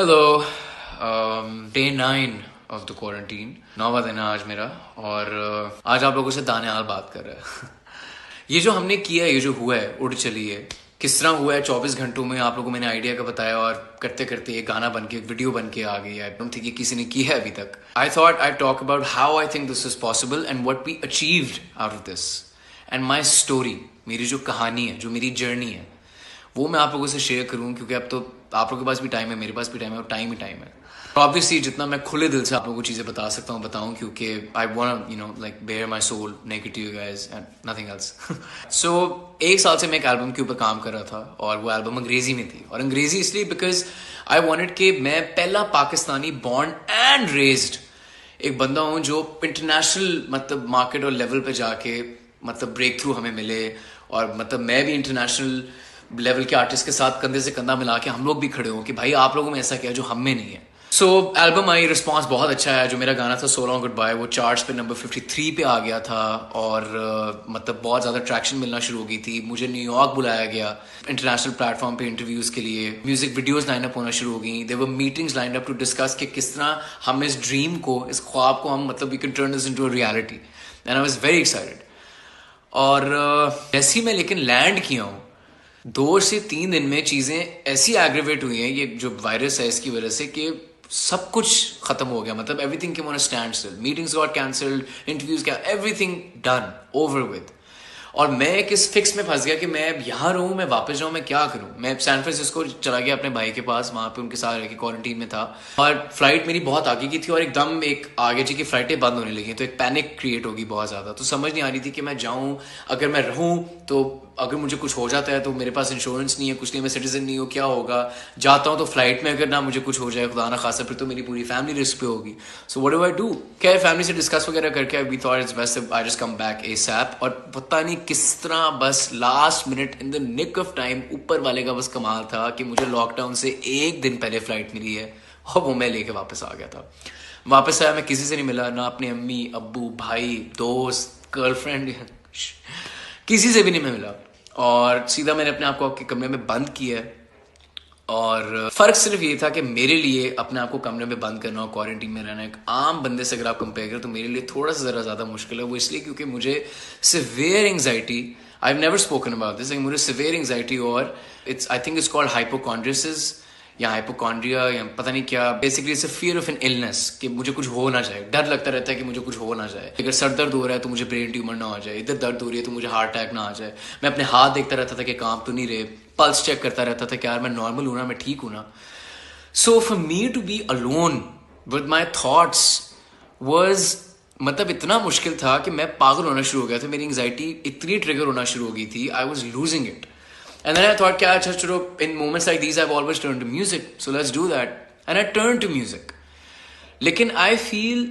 Hello. Day 9 of the quarantine, 9वां दिन है आज मेरा। और आज आप लोगों से दाने हाल बात कर रहा है। ये जो हमने किया है, ये जो हुआ है, उड़ चली है, किस तरह हुआ है 24 घंटों में, आप लोगों को मैंने आइडिया का बताया और करते करते ये गाना बन के वीडियो बन के आ गई है। आई डोंट थिंक ये किसी ने की है अभी तक। I thought I talk about how I think this is possible and what we achieved out of this and my story. मेरी जो कहानी है, जो मेरी जर्नी है, वो मैं आप लोगों से शेयर करूं, क्योंकि अब तो आप लोगों के पास भी टाइम है, मेरे पास भी टाइम है, और टाइम ही टाइम है। ऑब्वियसली जितना मैं खुले दिल से आप लोगों को चीज़ें बता सकता हूँ बताऊँ, क्योंकि I want like bear my soul naked to you guys and nothing else. So 1 साल से मैं एक एल्बम के ऊपर काम कर रहा था और वो एल्बम अंग्रेजी में थी। और अंग्रेजी इसलिए बिकॉज आई वॉन्टेड कि मैं पहला पाकिस्तानी बॉर्न एंड रेज्ड एक बंदा हूँ जो इंटरनेशनल मतलब मार्केट और लेवल पे जाके मतलब ब्रेक थ्रू हमें मिले। और मतलब मैं भी इंटरनेशनल लेवल के आर्टिस्ट के साथ कंधे से कंधा मिला के हम लोग भी खड़े हों कि भाई आप लोगों में ऐसा क्या है जो हम में नहीं है। सो एल्बम आई, रिस्पॉन्स बहुत अच्छा है। जो मेरा गाना था सो लॉन्ग गुड बाय, वो चार्ट्स पे नंबर 53 पे आ गया था। और मतलब बहुत ज़्यादा ट्रैक्शन मिलना शुरू हो गई थी। मुझे न्यूयॉर्क बुलाया गया इंटरनेशनल प्लेटफॉर्म पे इंटरव्यूज़ के लिए। म्यूजिक वीडियोज़ लाइन अप होना शुरू हो गई। There were meetings line up to discuss कि किस तरह हम इस ड्रीम को, इस ख्वाब को हम मतलब we can turn this into a reality. And I was very excited. और जैसे ही मैं लेकिन लैंड किया हूँ, 2 से 3 दिन में चीज़ें ऐसी एग्रीवेट हुई हैं ये जो वायरस है इसकी वजह से कि सब कुछ खत्म हो गया। मतलब everything came on a stand still, meetings got cancelled, interviews क्या, एवरीथिंग डन, ओवर विद। और मैं एक इस फिक्स में फंस गया कि मैं अब यहाँ रहूँ, मैं वापस जाऊँ, मैं क्या करूँ। मैं सैन फ्रांसिस्को चला गया अपने भाई के पास, वहाँ पे उनके साथ रह के क्वारंटीन में था। और फ्लाइट मेरी बहुत आगे की थी और एकदम एक आगे जी की फ्लाइटें बंद होने लगी, तो एक पैनिक क्रिएट होगी बहुत ज़्यादा। तो समझ नहीं आ रही थी कि मैं जाऊँ, अगर मैं रहूँ तो अगर मुझे कुछ हो जाता है तो मेरे पास इंश्योरेंस नहीं है, कुछ नहीं, मैं सिटीजन नहीं हूँ, क्या होगा। जाता हूँ तो फ्लाइट में अगर ना मुझे कुछ हो जाए खुदा ना खासा, फिर तो मेरी पूरी फैमिली रिस्क पे होगी। So what do I do. क्या फैमिली से डिस्कस वगैरह करके we thought it's best I just come back ASAP. और पता नहीं किस तरह बस last minute in the nick of time ऊपर वाले का बस कमाल था कि मुझे लॉकडाउन से 1 दिन पहले फ्लाइट मिली है और वो मैं लेके वापस आ गया था। वापस आया, मैं किसी से नहीं मिला, ना अपने अम्मी अब्बू भाई दोस्त गर्लफ्रेंड किसी से भी नहीं मैं मिला। और सीधा मैंने अपने आप को आपके कमरे में बंद किया है। और फर्क सिर्फ ये था कि मेरे लिए अपने आप को कमरे में बंद करना और क्वारंटीन में रहना एक आम बंदे से अगर आप कंपेयर करें तो मेरे लिए थोड़ा सा ज़रा मुश्किल है। वो इसलिए क्योंकि मुझे severe anxiety, I have never spoken about this, मुझे सिवियर एंग्जाइटी और it's I think it's called hypochondriasis या हाइपोकॉन्ड्रिया या पता नहीं क्या। Basically it's a fear of an illness कि मुझे कुछ हो ना जाए, डर लगता रहता है कि मुझे कुछ हो ना जाए। अगर सर दर्द हो रहा है तो मुझे ब्रेन ट्यूमर ना हो जाए, इधर दर्द हो रही है तो मुझे हार्ट अटैक ना आ जाए। मैं अपने हाथ देखता रहता था कि कांप तो नहीं रहे, पल्स चेक करता रहता था कि यार मैं नॉर्मल हूं ना, मैं ठीक हूं ना। So for me to be alone with my thoughts was मतलब इतना मुश्किल था कि मैं पागल होना शुरू हो गया था। मेरी एंग्जाइटी इतनी ट्रिगर होना शुरू हो गई थी, I was losing it. And then I thought, क्या अच्छा चलो, in moments like these I've always turned to music, so let's do that. And I turned to music. लेकिन I feel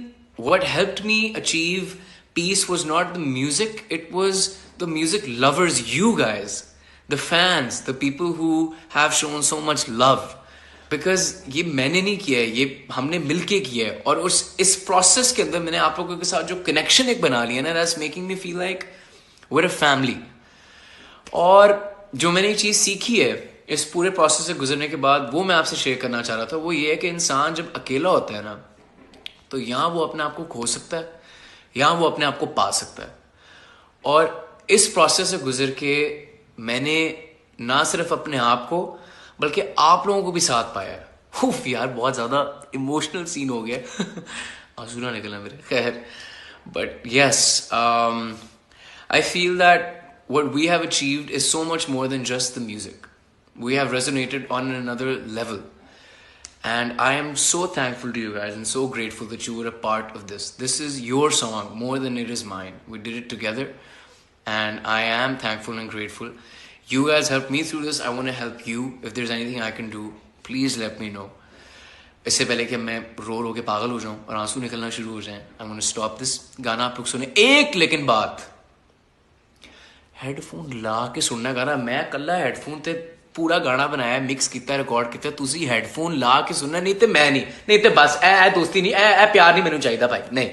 what helped me achieve peace was not the music, it was the music lovers, you guys, the fans, the people who have shown so much love. Because ये मैंने नहीं किया है, ये हमने मिलके किया है। और इस प्रोसेस के अंदर मैंने आप लोगों के साथ जो कनेक्शन एक बना लिया ना, that's making me feel like we're a family. और जो मैंने एक चीज़ सीखी है इस पूरे प्रोसेस से गुजरने के बाद, वो मैं आपसे शेयर करना चाह रहा था। वो ये है कि इंसान जब अकेला होता है ना, तो यहाँ वो अपने आप को खो सकता है, यहाँ वो अपने आप को पा सकता है। और इस प्रोसेस से गुजर के मैंने ना सिर्फ अपने आप को बल्कि आप लोगों को भी साथ पाया है। उफ यार, बहुत ज़्यादा इमोशनल सीन हो गया। आंसू ना निकलना मेरे, खैर। But yes, I feel that what we have achieved is so much more than just the music. We have resonated on another level. And I am so thankful to you guys and so grateful that you were a part of this. This is your song more than it is mine. We did it together. And I am thankful and grateful. You guys helped me through this. I want to help you. If there's anything I can do, please let me know. इससे पहले कि मैं रो के पागल हो जाऊं और आंसू निकलना शुरू हो जाएं, I'm going to stop this. गाना आप लोग सुने। एक लेकिन बात, हेडफोन ला के सुनना गाना। मैं कल्ला हेडफोन ते पूरा गाना बनाया, मिक्स किया, रिकॉर्ड किया, तुसी हेडफोन ला के सुनना, नहीं तो मैं नहीं तो बस ए दोस्ती नहीं, ए प्यार नहीं मैनू चाहिए भाई, नहीं।